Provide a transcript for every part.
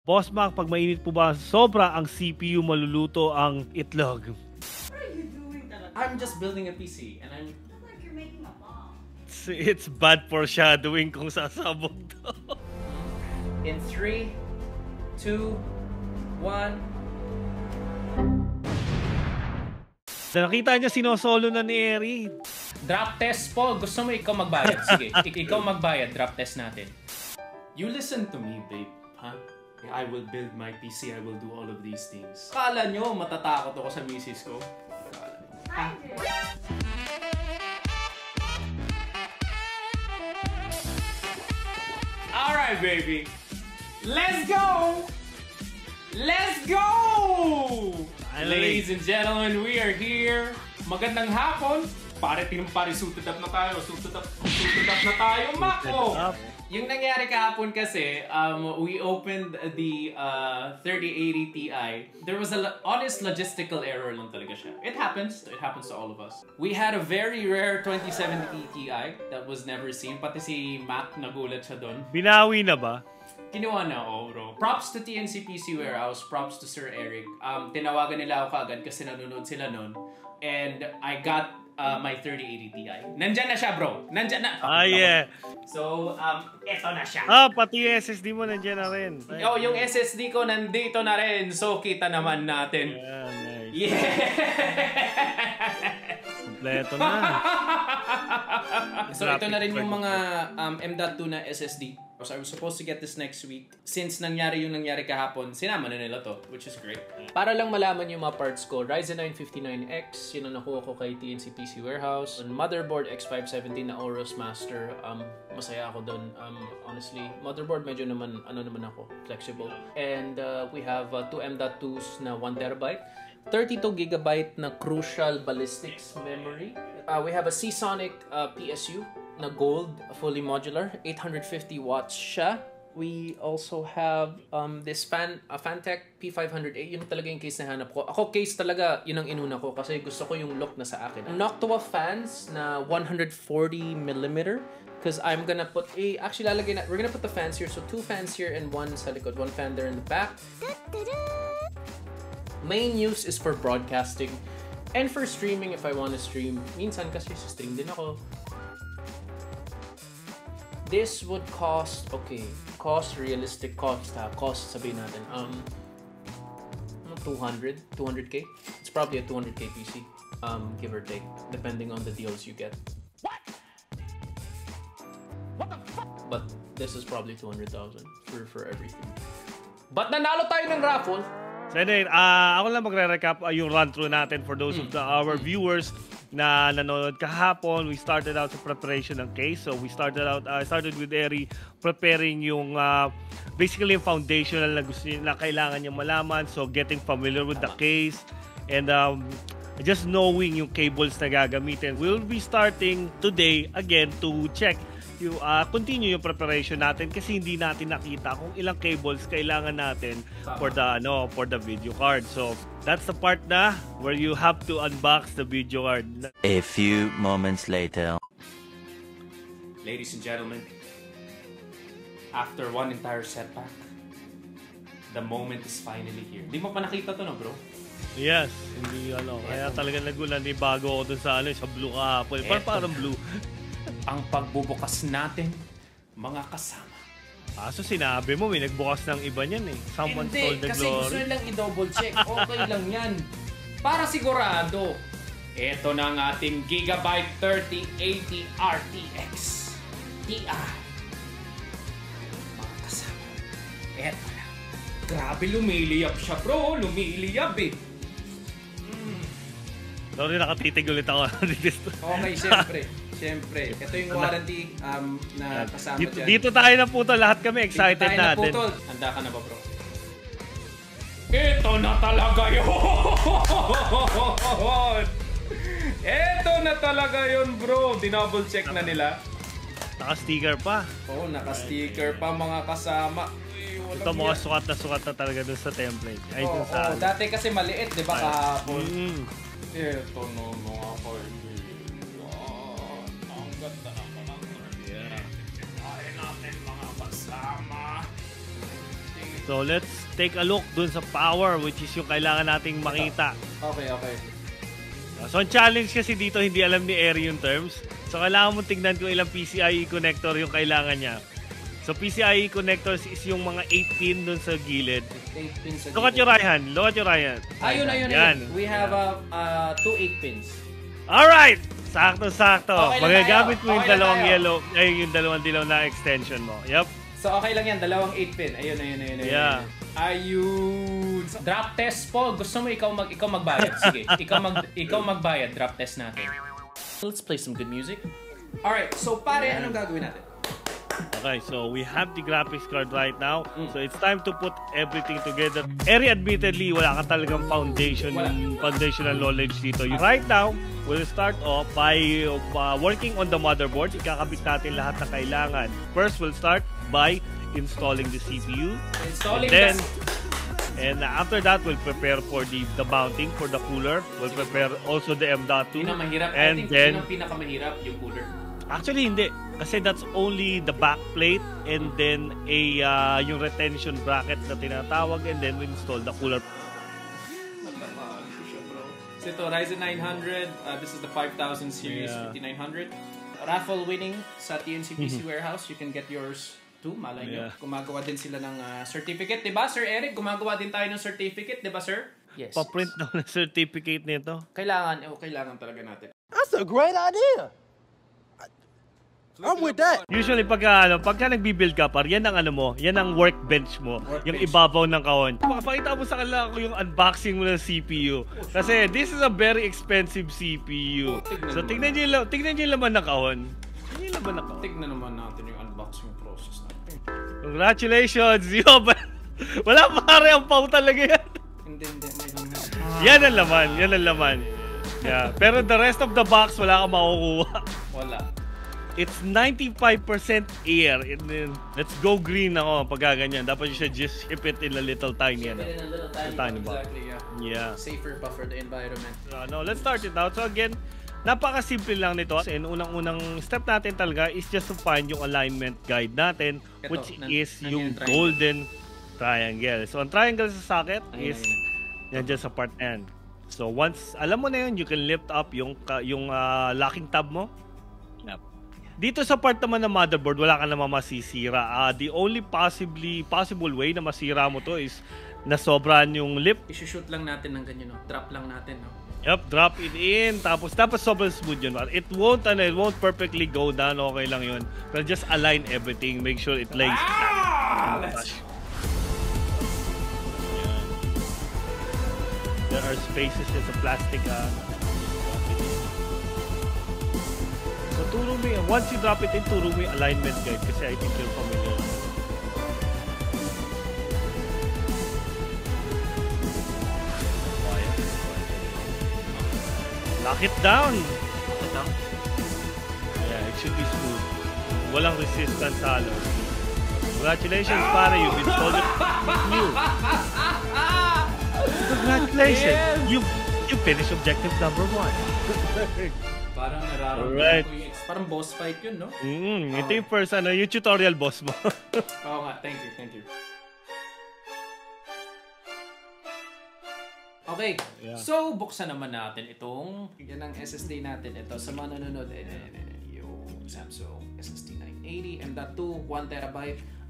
Boss Mac, pag mainit po ba sobra ang CPU, maluluto ang itlog? What are you doing talaga? I'm just building a PC and I'm... I feel like you're making a bomb. It's bad foreshadowing kung sasabog to. In 3, 2, 1... Nakita niya sinosolo na ni Eri. Drop test po. Gusto mo ikaw magbayad? Sige, ikaw magbayad. Drop test natin. You listen to me, babe. Huh? I will build my PC. I will do all of these things. Akala nyo matatakot ako sa misis ko? I did. Alright, baby. Let's go! Let's go! Ladies and gentlemen, we are here. Magandang hapon. Pare suited up na tayo. Suited up na tayo, Mako! Yung nangyari kahapon kasi, we opened the 3080 Ti. There was an honest logistical error lang talaga siya. It happens. It happens to all of us. We had a very rare 2070 Ti that was never seen. Pati si Mac nagulat siya doon. Binawi na ba? Kinuha na ako, bro. Props to TNC PC Warehouse. Props to Sir Eric. Tinawagan nila ako kaagad kasi nanonood sila nun. And I got my 3080 Ti. Nandyan na siya, bro. Nandyan na. Yeah. So, eto na siya. Pati yung SSD mo nandyan na rin. Oh, yung SSD ko nandito na rin. So, kita naman natin. Yeah, nice. Yeah! Kompleto na. So, ito na rin yung mga M.2 na SSD. Because I was supposed to get this next week. Since nangyari yung nangyari kahapon, sinama na nila to, which is great. Para lang malaman yung mga parts ko, Ryzen 9 59X, yun ang nakuha ko kay TNC PC Warehouse. On motherboard X517 na Aorus Master, masaya ako dun. Honestly, motherboard medyo naman, ako, flexible. And we have 2 M.2s na 1TB. 32GB na Crucial Ballistics memory. We have a Seasonic PSU na gold, fully modular, 850 watts siya. We also have this Fantech P500A. Yun talaga yung case na hanap ko. Ako case talaga, yun ang inuna ko kasi gusto ko yung look na sa akin. Noctua fans na 140mm because I'm gonna put actually we're gonna put the fans here. So 2 fans here and 1 sa likod. 1 fan there in the back. Main use is for broadcasting and for streaming if I want to stream. Minsan kasi sa stream din ako. This would cost, realistic cost sabihin natin, 200k. It's probably a 200k PC, give or take, depending on the deals you get. What the fuck? But this is probably 200,000 for everything. But nanalo tayo ng raffle. So anyway, ako lang magre-recap yung run-through natin for those of our viewers na nanonood kahapon. We started out sa preparation ng case. So we started with Eri preparing yung basically yung foundational na gusto niya, na kailangan niya malaman. So getting familiar with the case and just knowing yung cables na gagamitin. We'll be starting today again to check yung continue yung preparation natin kasi hindi natin nakita kung ilang cables kailangan natin for the video card. So that's the part na where you have to unbox the video card. A few moments later. Ladies and gentlemen, after one entire setback, the moment is finally here. Di mo pa nakita to, no, bro? Yes, hindi kaya talaga nagulan, bago ako dun sa sa blue kahapon. Parang blue. Ang pagbubukas natin, mga kasama. So sinabi mo, may nagbukas ng iba niyan eh. Someone stole the glory. Kasi gusto nilang i-double check. Okay lang yan. Para sigurado, ito na ang ating Gigabyte 3080 RTX Ti. Mga kasama. Eto na. Grabe, lumiliyab siya, bro. Lumiliyab eh. Sorry, nakatitig ulit ako. Okay, Siyempre, ito yung warranty na kasama dyan. Dito tayo na po to, lahat kami excited natin. Handa ka na ba, bro? Ito na talaga yun! Ito na talaga yun, bro! Dinouble check na nila. Naka-sticker pa. Oo, naka-sticker pa mga kasama. Ito mga sukat na talaga dun sa template. Dati kasi maliit, di ba kahapon? Ito no, mga kaibigan. Ang ganda naman ang kain natin mga kasama. So let's take a look dun sa power, which is yung kailangan nating makita. Okay. So ang challenge kasi dito, hindi alam ni Eri yung terms. So kailangan mo tingnan kung ilang PCIe connector yung kailangan niya. So PCIe connectors is yung mga 8 pin dun sa gilid. 8 pins sa Look at your right hand. Ayun. Yan. We have 2 8 pins. Alright! Sakto-sakto. Okay lang Magagamit tayo. mo yung Okay lang dalawang tayo. yellow, ay yung dalawang dilaw na extension mo. Yup. So okay lang yan, dalawang 8 pin. Ayun. Yeah. Ayun. Drop test po. Gusto mo ikaw magbayad. Sige, ikaw magbayad. Drop test natin. Let's play some good music. Alright, so pare, anong gagawin natin? Okay, so we have the graphics card right now. So it's time to put everything together. Eri, admittedly, wala ka talagang foundational knowledge dito. Right now, we'll start off by working on the motherboard. Ikakabit natin lahat na kailangan. First, we'll start by installing the CPU. And after that, we'll prepare for the mounting for the cooler. We'll prepare also the M.2. Yun ang mahirap. And I think then, yun ang pinakamahirap, yung cooler. actually, hindi. Kasi that's only the back plate and then yung retention bracket na tinatawag, and then we install the cooler. So ito, Ryzen 900. This is the 5000 series 5900. Raffle winning sa TNC PC Warehouse. You can get yours too. Malay nyo. Gumagawa din sila ng certificate. Diba, Sir Eric? Gumagawa din tayo ng certificate. Diba, Sir? Yes. Pa-print daw na certificate nito. Kailangan talaga natin. That's a great idea. I'm with that. Usually pagka nagbi-build ka par, yan ang yan ang workbench mo, yung ibabaw ng kahon. Pakita mo sa kanila yung unboxing mo ng CPU. Kasi this is a very expensive CPU. So tignan niyo yung laman ng kahon. Tignan naman natin yung unboxing process natin. Congratulations! Wala pare, ang pau talaga yan. Hindi. Yan ang laman. Yeah. Pero the rest of the box, wala kang makukuha. Wala. It's 95% air. And then, let's go green ako pag ganyan. Dapat you should just ship it in a little tiny. Ship it in a little tiny box. Exactly, yeah. Safer pa for the environment. Let's start it out. So again, napaka-simple lang nito. And unang-unang step natin talaga is just to find yung alignment guide natin, which is yung golden triangle. So ang triangle sa socket is yan dyan sa part N. So once alam mo na yun, you can lift up yung locking tab mo. Yep. Dito sa part naman ng motherboard, wala ka naman masisira. The only possible way na masira mo to is na sobrahan yung lip. I-shoot lang natin ng ganyan, no? Drop lang natin, no? Yep, drop it in. Tapos dapat sobrang smooth yun. It won't perfectly go down. Okay lang yun. Pero just align everything. Make sure it lays flat. There are spaces sa plastic. So turo mo yung, once you drop it in, turo mo yung alignment guide kasi I think you're familiar. Lock it down! Yeah, it should be smooth. Walang resistance halo. Congratulations, pare, you've installed it new. Congratulations! You finished objective number 1. Parang nararamdaman ko yung parang boss fight yun, no? Ito yung first, yung tutorial boss mo. Oo nga, thank you. Okay, so buksan naman natin yan ang SSD natin. Ito, sa mga nanonood, yung Samsung SSD 980, M.2, 1TB,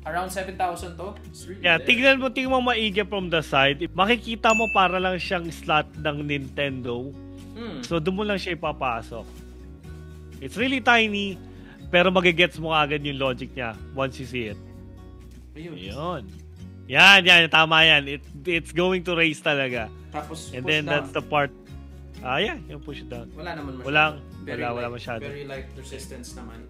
around 7,000 to. Yeah, tingnan mo maigi from the side. Makikita mo para lang siyang slot ng Nintendo. So doon mo lang siya ipapasok. It's really tiny, pero magigets mo agad yung logic niya once you see it. Ayun. Yan, tama yan. It's going to raise talaga. Tapos and then down. That's the part. Yung push down. Wala naman masyado. Wala masyado. Very light resistance naman.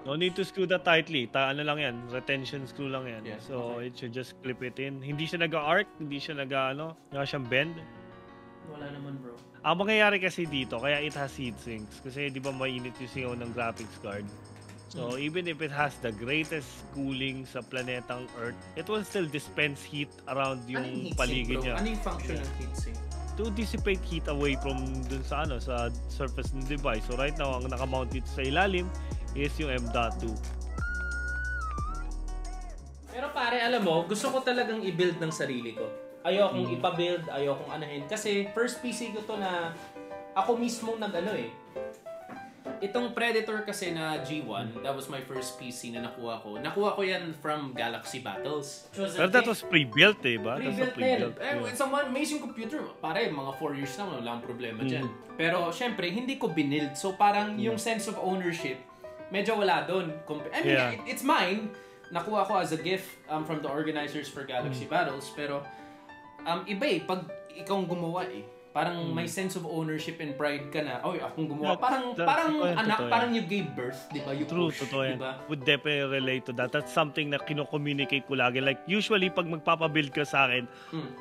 No need to screw that tightly. Ano lang yan, retention screw lang yan. Yeah, so it should just clip it in. Hindi siya nag-arc, hindi siya wala siyang bend. Wala naman, bro. Ang mangyayari kasi dito, kaya it has heat sinks. Kasi di ba mainit yung singaw ng graphics card. So even if it has the greatest cooling sa planetang Earth, it will still dispense heat around yung paligid niya. Ano yung function ng heatsink? To dissipate heat away from dun sa sa surface ng device. So right now, ang nakamount dito sa ilalim is yung M.2. alam mo, gusto ko talagang i-build ng sarili ko. Ayokong ipa-build, ayokong anahin. Kasi first PC ko to na ako mismo nag-ano eh. Itong Predator kasi na G1, that was my first PC na nakuha ko. Nakuha ko yan from Galaxy Battles. Pero that was pre-built eh, ba? Pre-built na yan. It's an amazing computer. Pare, mga 4 years na, wala akong problema dyan. Pero syempre, hindi ko binild. So parang yung sense of ownership, medyo wala doon. I mean, it's mine. Nakuha ko as a gift from the organizers for Galaxy Battles. Pero iba eh, pag ikaw gumawa eh. Parang may sense of ownership and pride ka na, oy, akong gumawa. Parang anak, parang you gave birth, di ba? True, totoo yan. Would definitely relate to that. That's something na kino-communicate ko lagi. Like, usually, pag magpapabuild ka sa akin,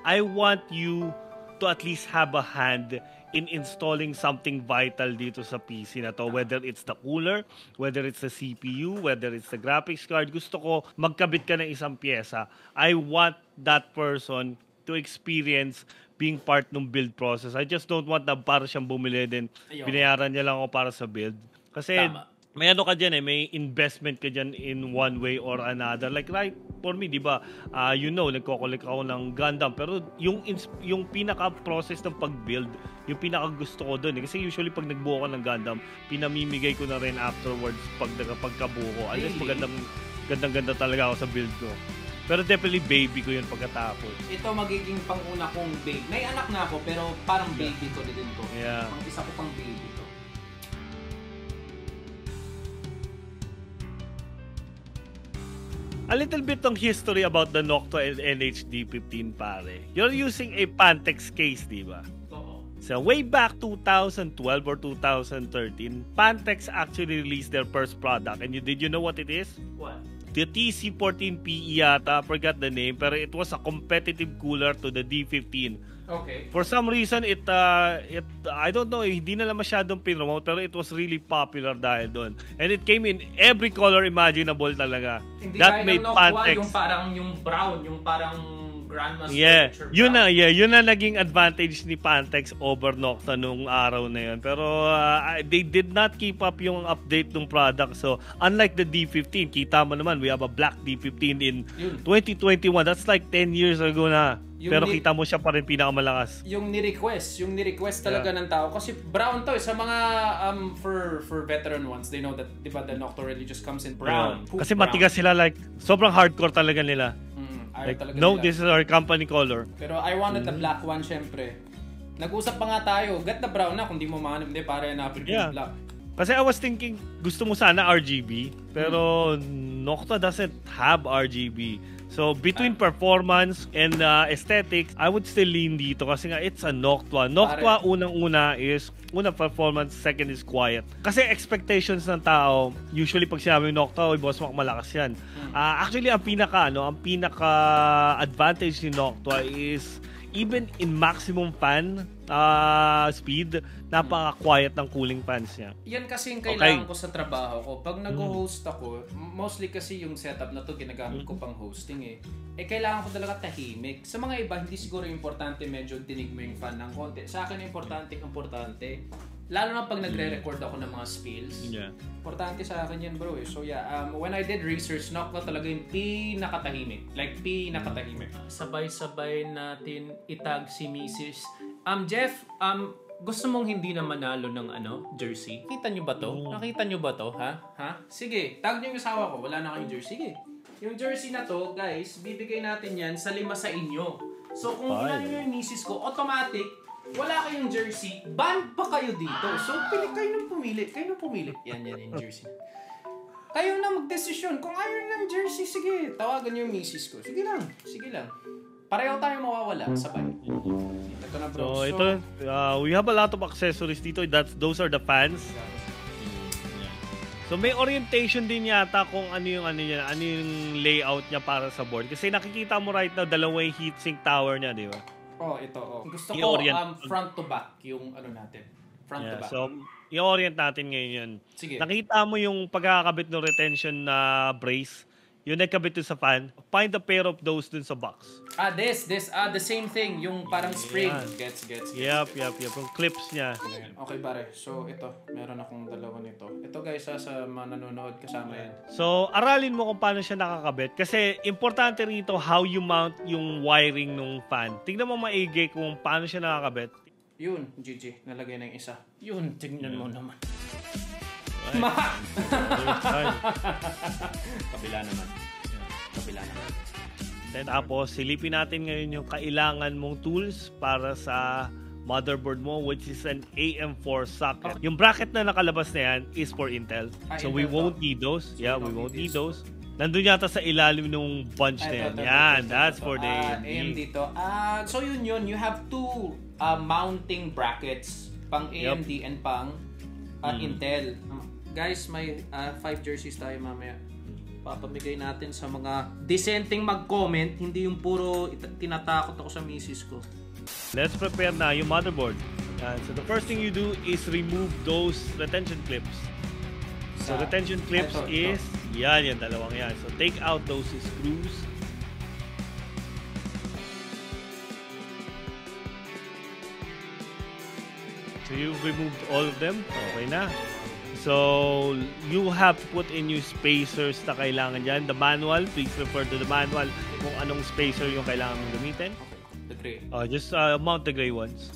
I want you to at least have a hand in installing something vital dito sa PC na to. Whether it's the cooler, whether it's the CPU, whether it's the graphics card. Gusto ko magkabit ka ng isang pyesa. I want that person to experience being part ng build process. I just don't want na para siyang bumili din. Binayaran niya lang ako para sa build. Kasi may ano ka dyan eh, may investment ka dyan in one way or another. Like right for me, di ba, nagko-collect ako ng Gundam. Pero yung pinaka-process ng pag-build, yung pinaka-gusto ko doon. Kasi usually pag nagbuo ko ng Gundam, pinamimigay ko na rin afterwards pagkabuo ko. Unless gandang-ganda talaga ako sa build ko. Pero definitely baby ko yun pagkatapos. Ito magiging panguna kong baby. May anak na ako pero parang baby ko din to. Yeah. Isa ko pang baby to. A little bit ng history about the Noctua and NHD15 pare. You're using a Pantex case, di ba? Oo. So way back 2012 or 2013, Pantex actually released their first product. And did you know what it is? What? The TC14PE yata, I forgot the name, pero it was a competitive cooler to the D15. Okay. For some reason, I don't know, hindi na lang masyadong pinromote, pero it was really popular dahil doon. And it came in every color imaginable talaga. Hindi that made Pantex. Yung parang yung brown, yung parang Grandmaster. Yun na naging advantage ni Pantex over Noctua nung araw na yun. Pero they did not keep up yung update ng product. So, unlike the D15, kita mo naman, we have a black D15 in 2021. That's like 10 years ago na. Pero kita mo siya pa rin pinakamalakas. Yung ni-request talaga ng tao. Kasi brown to, sa mga, for veteran ones, they know that, di ba, the Noctua really just comes in brown. Kasi matigas sila, like, sobrang hardcore talaga nila. Like, no, this is our company color. Pero I wanted the black one, syempre. Nag-usap pa nga tayo, get the brown na kung di mo mahanap. Hindi, para hanapin yung black. Kasi I was thinking, gusto mo sana RGB, pero Noctua doesn't have RGB. So, between performance and aesthetics, I would still lean dito kasi nga it's a Noctua. Noctua, unang-una is, performance, second is quiet. Kasi expectations ng tao, usually pag sinabi Noctua, BossMac malakas yan. Actually, ang pinaka advantage ni Noctua is even in maximum fan speed, napaka-quiet ng cooling fans niya. Yan kasi yung kailangan ko sa trabaho ko. Pag nag-host ako, mostly kasi yung setup na to ginagamit ko pang hosting kailangan ko talaga tahimik. Sa mga iba, hindi siguro importante medyo dinig mo yung fan ng konti. Sa akin, importante. Lalo na pag nagre-record ako ng mga spills. Yeah. Importante sa akin yan, bro. So when I did research, Noctua talaga yung pinakatahimik. Like, pinakatahimik. Sabay-sabay natin itag si Mrs. Jeff, gusto mong hindi na manalo ng jersey? Nakita nyo ba to? Nakita nyo ba to? Ha? Sige, tag nyo yung asawa ko. Wala na kayong jersey. Sige. Yung jersey na to, guys, bibigay natin yan sa 5 sa inyo. So, kung hinalo nyo yung misis ko, automatic, wala kayong jersey, ban pa kayo dito. So, kayo nang pumili. Yan yung jersey. Kayo na magdesisyon. Kung ayaw ng jersey, sige, tawagan nyo yung misis ko. Sige lang. Pareho tayo mawawala, sabay. Ito na, bro. So, ito, we have a lot of accessories dito. Those are the fans. So, may orientation din yata kung ano yung layout niya para sa board. Kasi nakikita mo right now, dalawang heatsink tower niya, di ba? Ito. Gusto ko front to back yung natin. Front to back. So, i-orient natin ngayon yan. Sige. Nakita mo yung pagkakabit ng retention na brace. yung nakabit dun sa fan, find a pair of those dun sa box. The same thing, yung parang spring. Yeah. Gets. Yep. Yung clips niya. Okay, pare. So, ito. Meron akong dalawa nito. Ito, guys, sa mga nanonood kasama yan. So, aralin mo kung paano siya nakakabit. Kasi, importante rito how you mount yung wiring ng fan. Tingnan mo maigi kung paano siya nakakabit. Yun, GG. Nalagay na yung isa. Yun, tingnan mo naman. Kabila naman. Then, tapos, silipin natin ngayon yung kailangan mong tools para sa motherboard mo, which is an AM4 socket. Yung bracket na nakalabas na yan is for Intel. So, we won't need those. Yeah, we won't need those. Nandun yata sa ilalim ng bunch na yan. Yan, that's for the AMD to. So, yun. You have two mounting brackets. Pang AMD and pang Intel. Guys, may 5 jerseys tayo mamaya. Papamigay natin sa mga dissenting mag-comment, hindi yung puro tinatakot ako sa misis ko. Let's prepare na yung motherboard. So the first thing you do is remove those retention clips. So retention clips is yan dalawang yan. So take out those screws. So you've removed all of them. Okay na. So, you have to put in yung spacers na kailangan dyan. The manual, please refer to the manual kung anong spacer yung kailangan mong gamitin. Okay, the gray. Just mount the gray ones.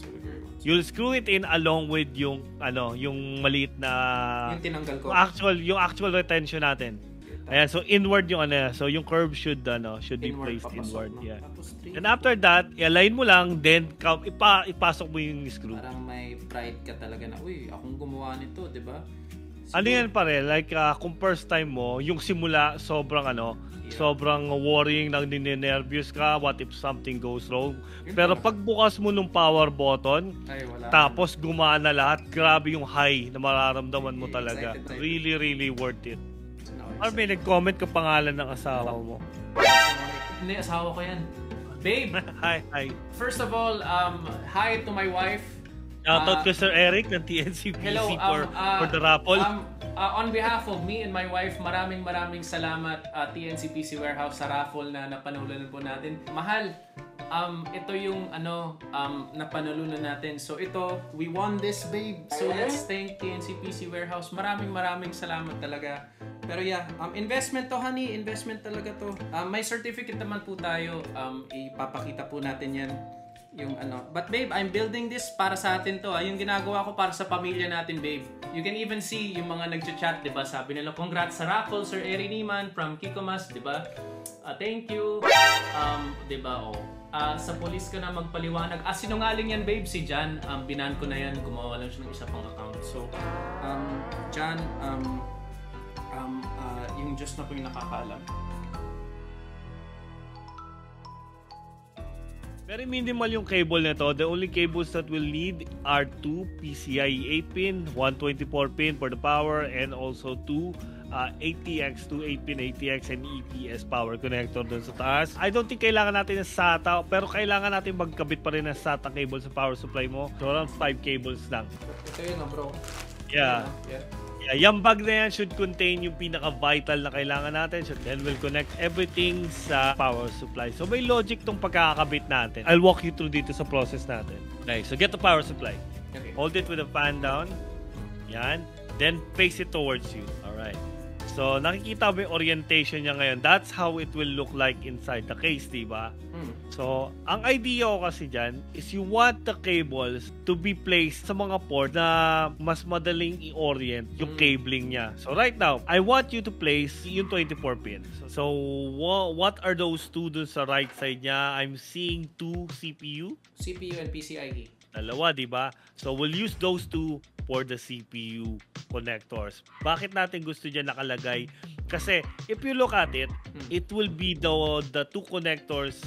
You'll screw it in along with yung yung maliit na yung tinanggal ko. Yung actual retention natin. Ayan, so inward yung so yung curve should be placed inward. Yeah. And after that, i-align mo lang, then ipasok mo yung screw. Parang may pride ka talaga na, uy, akong gumawa nito, 'di ba? Ano yan pare, like kung first time mo, yung simula sobrang sobrang worrying, nagninervyos ka, what if something goes wrong. Pero pagbukas mo nung power button, tapos gumana lahat, grabe yung high na mararamdaman mo talaga. Really, really worth it. Or may nag-comment ka pangalan ng asawa mo. Hindi, asawa ko yan. Babe! Hi. First of all, hi to my wife. Shoutout ko Sir Eric ng TNCPC for the raffle. On behalf of me and my wife, maraming salamat TNCPC Warehouse sa raffle na napanalunan po natin. Mahal, ito yung napanalunan natin. So ito, we won this, babe. So let's thank TNCPC Warehouse. Maraming salamat talaga. Pero yeah, investment to, honey. Investment talaga to. May certificate naman po tayo. Ipapakita po natin yan. Yung But babe, I'm building this para sa atin to. Yung ginagawa ko para sa pamilya natin, babe. You can even see yung mga nagchat-chat, 'di ba? Sabi nila, "Congrats sa raffle, Sir Eri Neeman from Kikomas," 'di ba? Thank you. 'Di ba? Sa police ka na magpaliwanag. Sinungaling yan, babe, si Jan. Binan ko na yan, gumawa lang siya ng isa pang account. So, Jan, yung Diyos na po yung nakakaalam. Very minimal yung cable nito. The only cables that we'll need are 2 PCIe 8-pin, 124 pin for the power, and also 2 ATX, 2 8-pin ATX and EPS power connector dun sa taas. I don't think kailangan natin ng SATA, pero kailangan natin magkabit pa rin ng SATA cable sa power supply mo. So around 5 cables lang. Ito yun, bro. Yeah. Yung bag na yan should contain yung pinaka-vital na kailangan natin. So then we'll connect everything sa power supply. So may logic tong pagkakabit natin. I'll walk you through dito sa process natin. Okay, so get the power supply. Okay. Hold it with the fan down. Yan. Then face it towards you. Alright. So nakikita mo yung orientation niya ngayon. That's how it will look like inside the case, diba? So, ang idea ko kasi dyan is you want the cables to be placed sa mga port na mas madaling i-orient yung cabling niya. So, right now, I want you to place yung 24 pins. So, what are those two dun sa right side niya? I'm seeing 2 CPU. CPU and PCIe. Dalawa, di ba? So, we'll use those two for the CPU connectors. Bakit natin gusto dyan nakalagay? Kasi, if you look at it, it will be the two connectors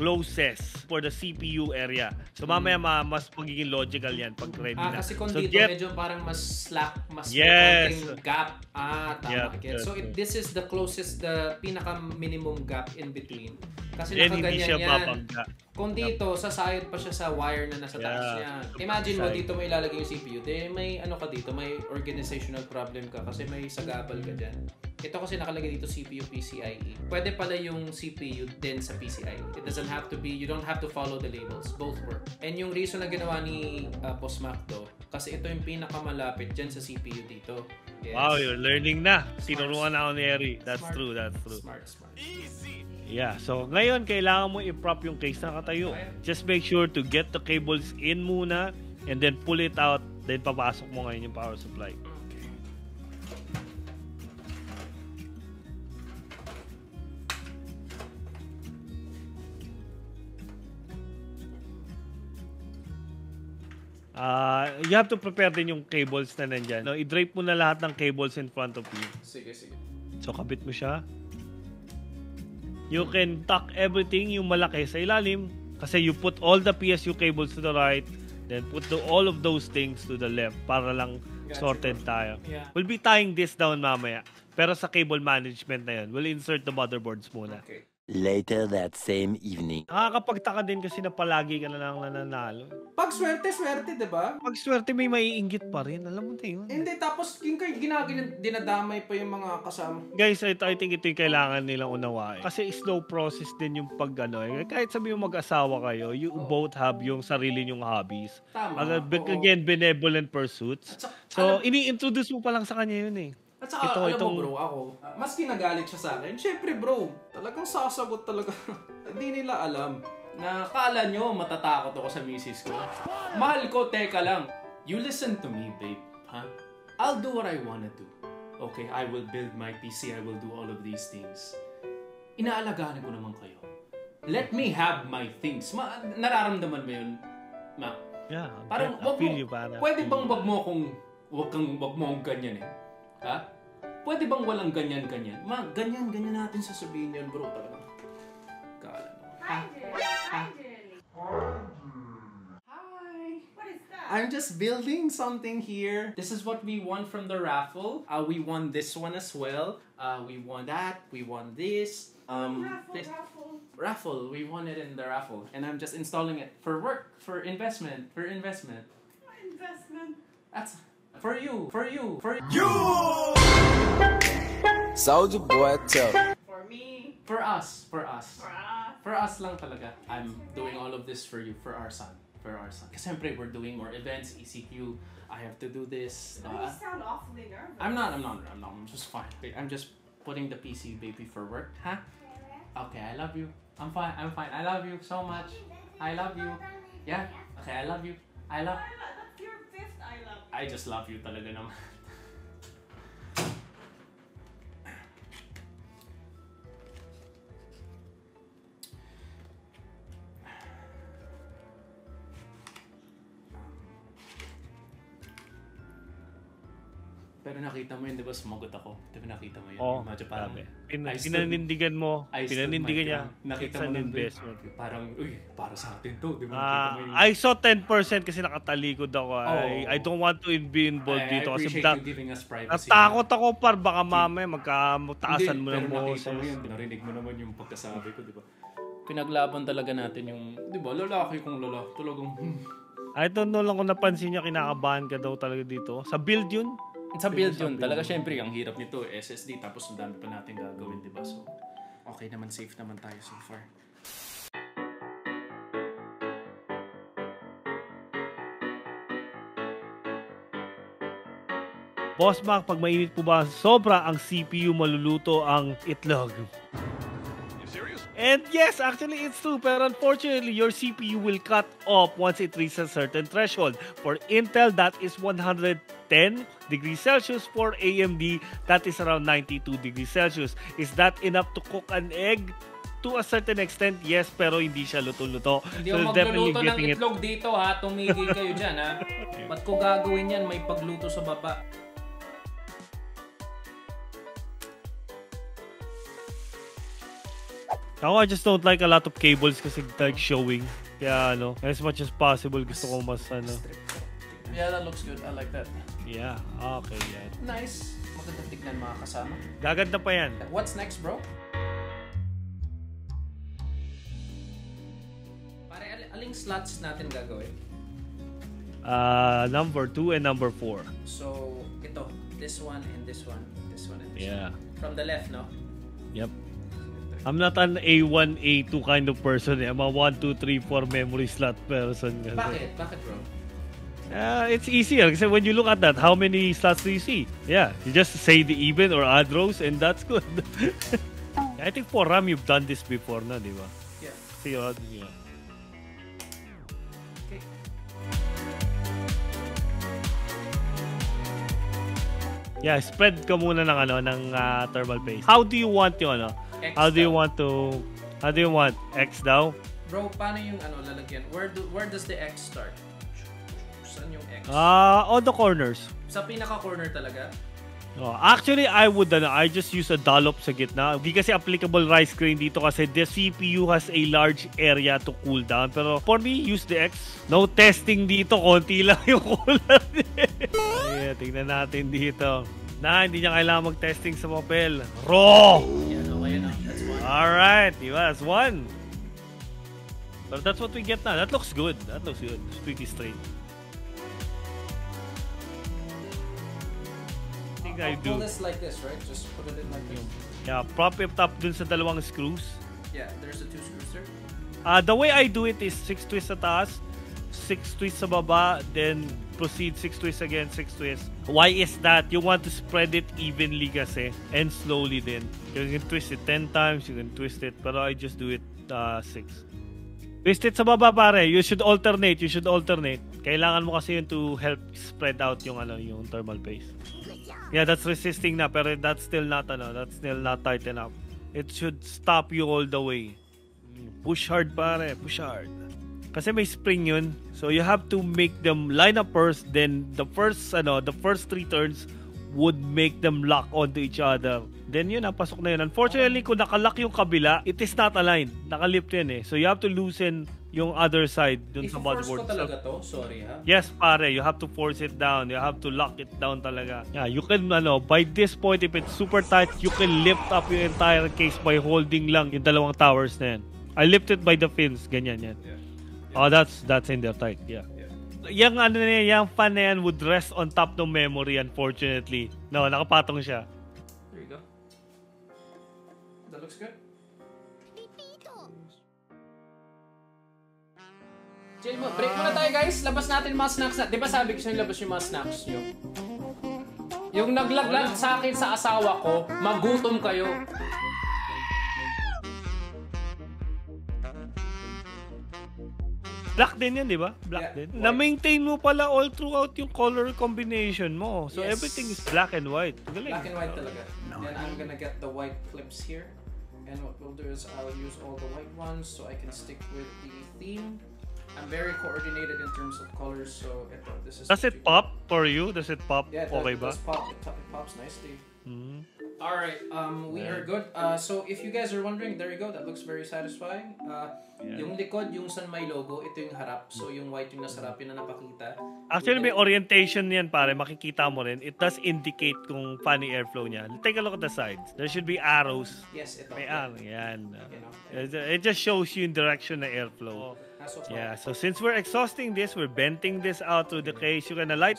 closest for the CPU area. So mamaya mas magiging logical yan pag ready na. Kasi kung so, dito medyo parang mas slack, mas may konting gap. Tama. So this is the closest, the pinaka minimum gap in between. Kasi nakaganyan yan. Kung dito, sasayad pa siya sa wire na nasa taas niya. Imagine mo, dito mo ilalagay yung CPU. May ka dito, may organizational problem ka kasi may sagabal ka dyan. Ito kasi nakalagay dito CPU PCIe. Pwede pala yung CPU din sa PCIe. It doesn't have to be, you don't have to follow the labels. Both work. And yung reason na ginawa ni BossMac to, kasi ito yung pinakamalapit dyan sa CPU dito. Yes. Wow, you're learning na. Tinuruan na ako ni Eri. That's Smart. true, that's true. Smart. Easy. Yeah, so ngayon kailangan mo i-prop yung case na katayo. Just make sure to get the cables in muna and then pull it out, then papasok mo ngayon yung power supply. You have to prepare din yung cables na nandyan. No, i-drape mo na lahat ng cables in front of you. Sige. So, kabit mo siya. You can tuck everything, yung malaki sa ilalim. Kasi you put all the PSU cables to the right, then put all of those things to the left para lang sorted tayo. Yeah. We'll be tying this down mamaya. Pero sa cable management na yun, we'll insert the motherboards muna. Okay. Later that same evening. Nakakapagtaka din kasi na palagi ka na lang nananalo. Pag swerte, diba? Pag swerte, may maiinggit pa rin. Alam mo na yun. Hindi, tapos dinadamay pa yung mga kasama. Guys, I think ito yung kailangan nilang unawain. Kasi slow process din yung pag ano. Kahit sabi mo mag-asawa kayo, you both have yung sarili nyong hobbies. Tama. Again, benevolent pursuits. So, ini-introduce mo pa lang sa kanya yun eh. At saka, alam mo bro, ako, maski nagalit siya sa akin, syempre bro, talagang sasagot talaga. Hindi nila alam na kala nyo matatakot ako sa misis ko. Mahal ko, teka lang. You listen to me, babe. Huh? I'll do what I wanna do. Okay, I will build my PC, I will do all of these things. Inaalagaan ko naman kayo. Let me have my things. Nararamdaman mo yun, Ma? Yeah, Parang, I feel you, para. pwede bang wag mo akong ganyan eh? Ha? Pwede bang walang ganyan-ganyan? Ganyan natin sasabihin yan, bro. Talaga. Kala mo. Hi, Jerry. Hi, Jerry. Hi! What is that? I'm just building something here. This is what we won from the raffle. We won this one as well. We won that. We won this. Raffle. We won it in the raffle. And I'm just installing it for work, for investment. What investment? That's... For you! Soldier boy, tell. For me. For us. For us. For us lang talaga. I'm doing all of this for you, for our son. Kasi siyempre, we're doing more events, ECQ. I have to do this. You sound awfully nervous. I'm not. I'm just fine. I'm just putting the PC baby for work. Huh? Okay, I love you. I'm fine. I love you so much. I love you. Yeah? Okay, I love you. That's your fifth I love. I just love you talaga naman. Pero nakita mo yun, di ba? Sumagot ako. Di ba nakita mo yun? Oo, Medyo parang... pinanindigan mo. Pinanindigan niya. Nakita It's mo an lang investment. Parang, uy, para sa atin to. Di ba nakita mo yun? I saw 10% kasi nakatalikod ako. I don't want to be involved dito. I Kasi appreciate you giving us privacy. natakot ako baka mamaya magkamutaasan mo ng boses. Pero nakita mo yun. Narinig mo naman yung pagkasabi ko, di ba? Pinaglaban talaga natin yung, di ba, lalaki kong talagang... I don't know lang kung napansin niya, kinakabahan ka daw talaga dito. Sa build yun? Sa build yun. Talaga, syempre, ang hirap nito, SSD, tapos ang dami pa natin gagawin, di ba? So, okay naman, safe naman tayo so far. BossMac, pag mainit po ba sobra ang CPU, maluluto ang itlog? And yes, actually it's true, but unfortunately your CPU will cut off once it reaches a certain threshold. For Intel, that is 110 degrees Celsius. For AMD, that is around 92 degrees Celsius. Is that enough to cook an egg? To a certain extent, yes, pero hindi siya luto-luto. Hindi ako magluluto ng itlog dito ha, tumigil kayo dyan ha. Ba't ko gagawin yan? May pagluto sa baba. Ako, I just don't like a lot of cables kasi like showing. Kaya as much as possible, gusto ko mas Yeah, that looks good. I like that. Yeah, okay yan. Nice. Maganda tignan mga kasama. Gaganda pa yan. What's next, bro? Pare, aling slots natin gagawin? Number 2 and number 4. So, ito. This one and this one. This one and this one. Yeah. From the left, no? Yep. I'm not an A1, A2 kind of person. I'm a 1, 2, 3, 4 memory slot person. Bakit? Bakit, bro? It's easier kasi when you look at that, how many slots do you see? Yeah, you just say the even or odd rows and that's good. I think for RAM, you've done this before, no, di ba? Yeah. See, yeah. Okay. Yeah, spread ka muna ng thermal paste. How do you want yung X How do you daw. want X daw? Bro, paano yung lalagyan? Where does the X start? Saan yung X? On the corners. Sa pinaka-corner talaga? Oh, actually, I just use a dollop sa gitna. Hindi kasi applicable rice grain dito kasi the CPU has a large area to cool down. Pero for me, use the X. No testing dito. Konti lang yung cooler. Ayan, tingnan natin dito. Hindi niya kailangan mag-testing sa papel. Raw! Yan, okay na. That's one. Alright, diba? That's one. But that's what we get now. That looks good. It's pretty straight. I I'll pull do. this like this, right? Just put it in like this. Yeah, prop it up dun sa dalawang screws. Yeah, there's the 2 screws there. The way I do it is 6 twists sa taas, 6 twists sa baba, then proceed 6 twists again, 6 twists. Why is that? You want to spread it evenly kasi and slowly din. You can twist it 10 times, you can twist it, pero I just do it 6. Twist it sa baba pare. You should alternate. Kailangan mo kasi yun to help spread out yung thermal paste. Yeah, that's resisting na pero that's still not tight enough. It should stop you all the way. Push hard pare, push hard. Kasi may spring yun. So you have to make them line up first, then the first 3 turns would make them lock onto each other. Then yun, pasok na yun. Unfortunately, kung nakalock yung kabila, it is not aligned. Nakalift yun eh. So you have to loosen yung other side dun sa motherboard. If-force ko talaga to, sorry ha. Yes, pare. You have to force it down. You have to lock it down talaga. Yeah, you can, by this point, if it's super tight, you can lift up your entire case by holding lang yung dalawang towers na yan. I lift it by the fins. Ganyan yan. Yeah. Oh, that's in there tight. Yeah. Yung yung fan na yan would rest on top ng memory, unfortunately. No, nakapatong siya. There you go. That looks good. Chill mo. Break muna tayo guys. Labas natin mga snacks na. Di ba sabi ko sa'yo labas yung mga snacks nyo? Yung naglaglag sa akin sa asawa ko, magutom kayo. Black din yan, di ba? Black Yeah, din. white. Na-maintain mo pala all throughout yung color combination mo. So Yes. everything is black and white. Galing. Black and white talaga. Then I'm gonna get the white clips here. And what we'll do is I'll use all the white ones so I can stick with the theme. I'm very coordinated in terms of colors, so this is... Does it pop for you? Does it pop? Yeah, Okay it ba? does pop. It pops nicely. Mm. Alright, we are good. So if you guys are wondering, there you go. That looks very satisfying. Yung likod, yung San May logo, ito yung harap. So yung white yung nasa harap, yun na napakita. Actually, may orientation yan, pare. Makikita mo rin. It does indicate kung paano yung airflow niya. Take a look at the sides. There should be arrows. Yes, ito. May arrow. Yan. You know. It just shows you in direction ng airflow. Yeah, so since we're exhausting this, we're venting this out through the case. You can align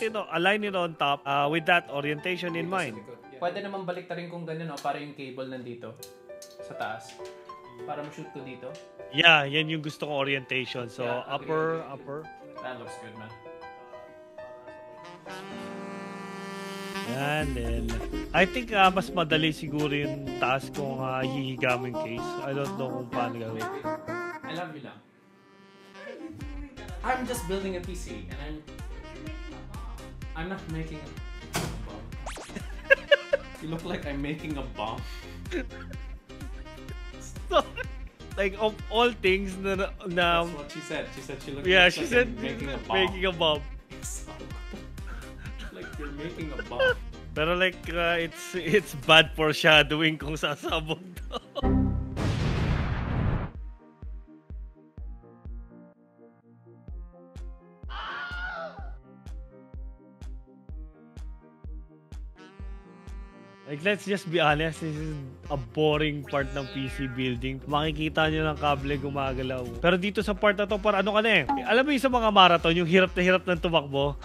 it on top with that orientation in mind. Pwede naman balik rin kung ganyan, no? Para yung cable nandito sa taas. Para ma-shoot ko dito. Yeah, yan yung gusto kong orientation. So, Yeah, upper. That looks good, man. Yan, then I think mas madali siguro yung taas kong hihigaming case. I don't know kung paano gawin. I love you lang. I'm just building a PC and I'm not making a bomb. You look like I'm making a bomb. So, like of all things na That's what she said. She said she looked yeah, like she said I'm making a bomb. making a bomb. Like you're making a bomb. Pero like it's bad foreshadowing kung sasabog to. Like, let's just be honest, this is a boring part ng PC building. Makikita nyo ng kable gumagalaw. Pero dito sa part na to, para ano ka na eh. Alam mo yung sa mga marathon, yung hirap na hirap ng tumakbo?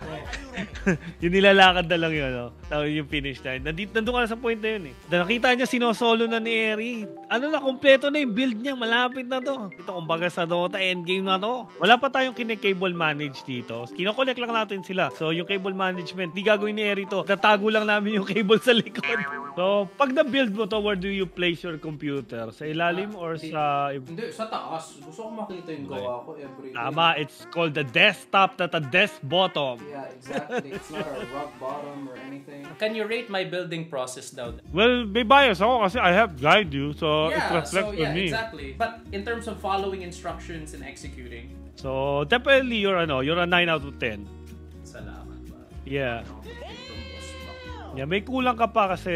Yung nilalakad na lang yun, no? Tapos yung finish line. Nandun ka na sa point na yun eh. Nakita niya sinosolo na ni Eri. Ano na, kompleto na yung build niya. Malapit na to. Ito, kumbaga sa Dota, endgame na to. Wala pa tayong kine-cable manage dito. Kino-connect lang natin sila. So, yung cable management, di gagawin ni Eri to. Tatago lang namin yung cable sa likod. So, pag na-build mo to, where do you place your computer? Sa ilalim or sa... Hindi, sa taas. Gusto ko makita yung gawa ko every day. Tama, it's called the desktop, not a desk bottom. Yeah, exactly. It's not a rock bottom or anything. Can you rate my building process down? Well, may bias ako kasi I have guide you, so it reflects on me. Exactly. But in terms of following instructions and executing, so definitely you're a 9 out of 10. salamat ba? Yeah. From BossMac. Yeah, may kulang ka pa kasi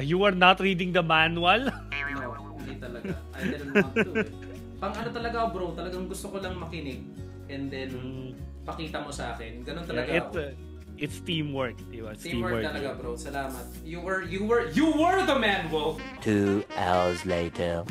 you are not reading the manual. No, hindi talaga. I didn't want to eh. Pang ano talaga bro, talagang gusto ko lang makinig and then pakita mo sa akin. Ganun talaga ako. It's teamwork, di ba? It's Teamwork talaga bro, salamat. You were the man, Wolf. 2 hours later.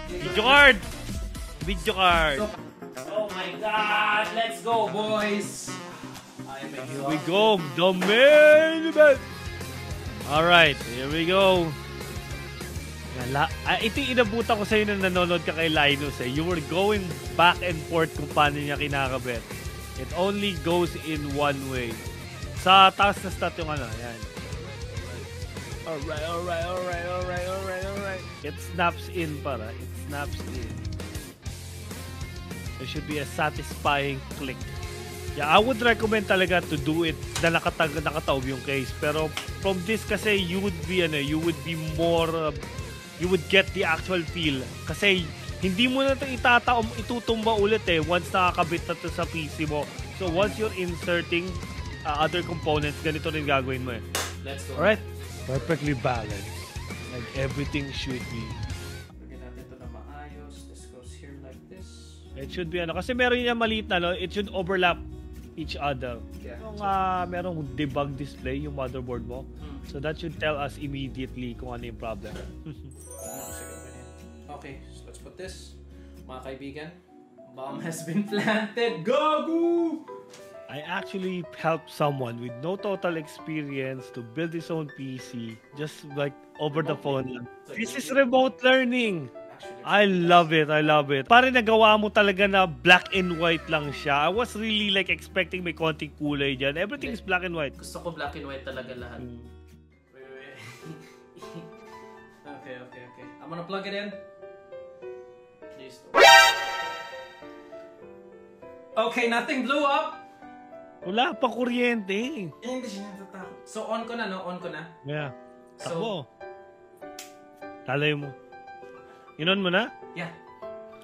Video card! Video card! Oh my god, let's go boys! Here we go, the main event! Alright, here we go. Ito yung inabutan ko sa'yo na nanonood ka kay Linus eh. You were going back and forth kung paano niya kinakabit. It only goes in one way. Sa taas na stat yung ano, yan. Alright. It snaps in para. It snaps in. There should be a satisfying click. Yeah, I would recommend talaga to do it na nakataob yung case. Pero from this kasi you would be more you would get the actual feel. Kasi hindi mo na ito itutumba ulit eh once nakakabit na ito sa PC mo. So once you're inserting other components, ganito rin gagawin mo eh. Let's go. Alright? Perfectly balanced. Like everything should be. Lagyan natin ito na maayos. This goes here like this. It should be ano. Kasi meron yung maliit na, no? It should overlap each other. Yeah. Yung merong debug display yung motherboard mo. So that should tell us immediately kung ano yung problem. Okay, so let's put this. Mga kaibigan, bomb has been planted. Gago! I actually helped someone with no total experience to build his own PC just like over the phone. This is remote learning. I love it. Parang nagawa mo talaga na black and white lang siya. I was really like expecting may konting kulay dyan. Everything is black and white. Gusto ko black and white talaga lahat. Okay. I'm gonna plug it in. Please don't. Okay, nothing blew up. Wala pa kuryente. Hindi siya natatakot. So on ko na, no? On ko na. Yeah. So, Takbo. Talay mo. Inon mo na? yeah.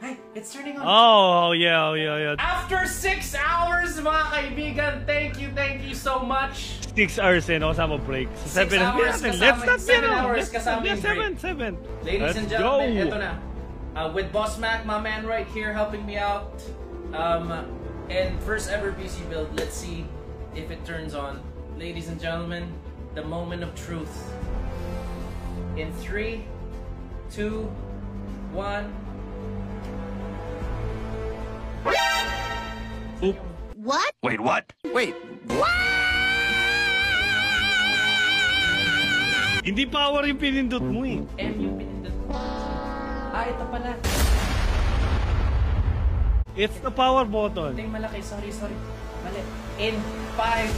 Hey, it's turning on. Oh, yeah. After 6 hours, mga kaibigan, thank you so much. 6 hours eh, no? Kasama break. So 7 hours Let's kasama- not 7 hours kasama yung break. 7. Ladies and gentlemen, ito na. With BossMac, my man right here helping me out. And first ever PC build, let's see if it turns on. Ladies and gentlemen, the moment of truth. In 3, 2, 1. What? Wait, what? Wait, Hindi power yung pinindot mo eh. M yung pinindot. Ito pala. It's the power button. Ito yung malaki. Sorry. Mali. In 5,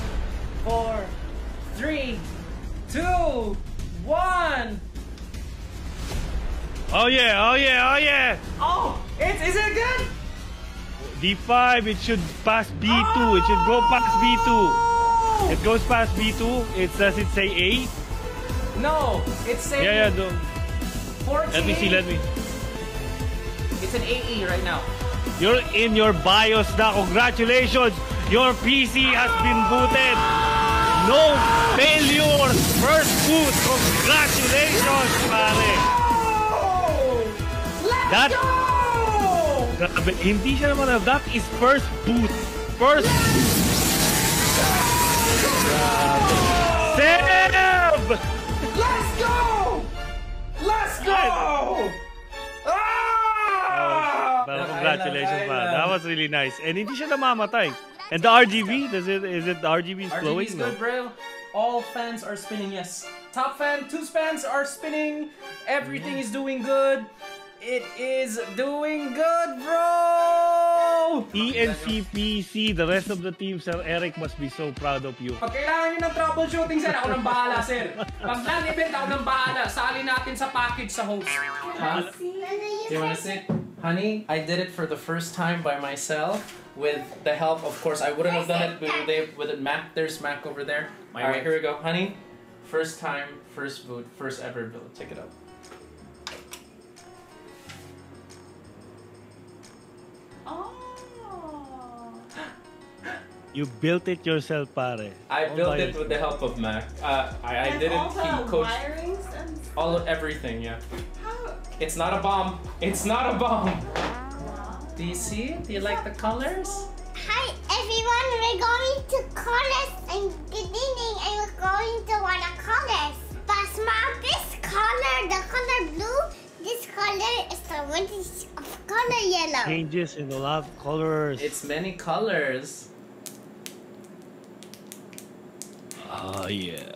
4, 3, 2, 1. Oh yeah. Oh, is it good? D5, it should pass B2. It should go past B2. It goes past B2. Does it say A? No, it's saying Yeah. 48. Let me. It's an AE right now. You're in your BIOS na. Congratulations! Your PC has been booted. No failures. First boot. Congratulations, pare. That, grabe, hindi siya naman, that is first boot. First boot. Save! Let's go! Let's go! Pero congratulations, man. That was really nice. And hindi siya namamatay. And the RGB, is it the RGB is glowing? RGB is good, bro. All fans are spinning, yes. Top fan, 2 fans are spinning. Everything is doing good. It is doing good, bro! TNC PC, the rest of the team, Sir Eric must be so proud of you. Pag kailangan nyo ng troubleshooting, sir, ako nang bahala, sir. Pag non-event, ako nang bahala. Sali natin sa package sa host. Huh? Do you wanna sit? Honey, I did it for the first time by myself with the help, of course. I wouldn't have done it with a Mac. There's Mac over there. Alright, here we go. Honey, first time, first boot, first ever build. Check it out. You built it yourself, pare. I built it with the help of Mac. I didn't. He coached all of everything. Yeah. How? It's not a bomb. It's not a bomb. Do you see? Do you like the colors? Hi everyone, we're going to colors and good evening and we're going to watercolors. BossMac, this color, the color blue, this color is the one of color yellow. Changes in a lot of colors. It's many colors. Oh, yeah.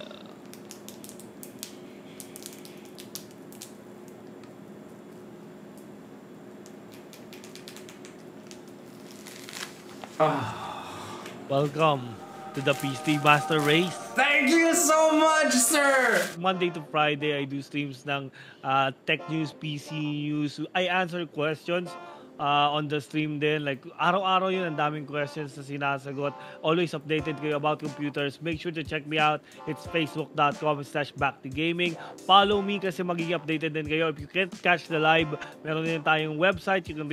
Welcome to the PC Master Race. Thank you so much, sir! Monday to Friday, I do streams ng tech news, PC news. I answer questions on the stream din. Like, araw-araw yun, ang daming questions na sinasagot. Always updated kayo about computers. Make sure to check me out. It's facebook.com/back2gaming. Follow me kasi magiging updated din kayo. If you can't catch the live, meron din tayong website. You can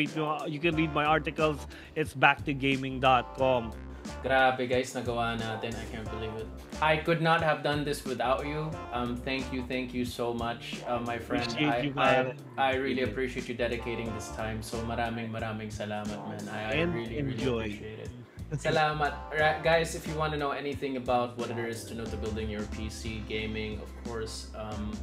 read my articles. It's back2gaming.com. Grabe guys, nagawa natin. I can't believe it. I could not have done this without you. Thank you so much, my friend. I really appreciate you dedicating this time. So maraming salamat, man. I really appreciate it. Salamat. Guys, if you want to know anything about what it is to know to building your PC gaming, of course,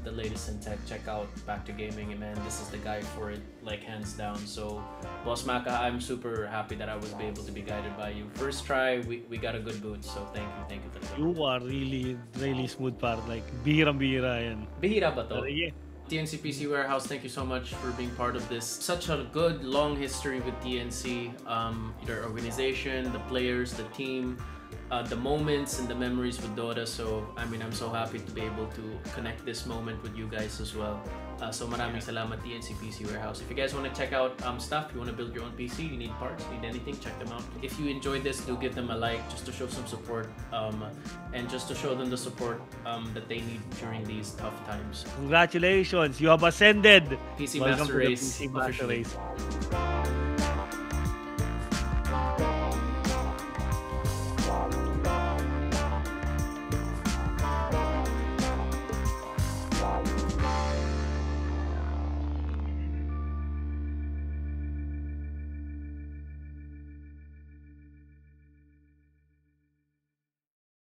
the latest in tech, check out Back2Gaming, man. This is the guy for it, like hands down. So, BossMac, I'm super happy that I was able to be guided by you. First try, we got a good boot, so thank you. You are really smooth, par. Like, bihirang-bihira yan. Bihira ba to? Yeah. TNC PC Warehouse, thank you so much for being part of this. Such a good, long history with TNC. Their organization, the players, the team, the moments and the memories with Dota. So, I mean, I'm so happy to be able to connect this moment with you guys as well. So, maraming salamat, TNC PC Warehouse. If you guys want to check out stuff, you want to build your own PC, you need parts, need anything, check them out. If you enjoyed this, do give them a like just to show some support and just to show them the support that they need during these tough times. Congratulations, you have ascended. PC Welcome Master to the Race. PC Master officially. Race.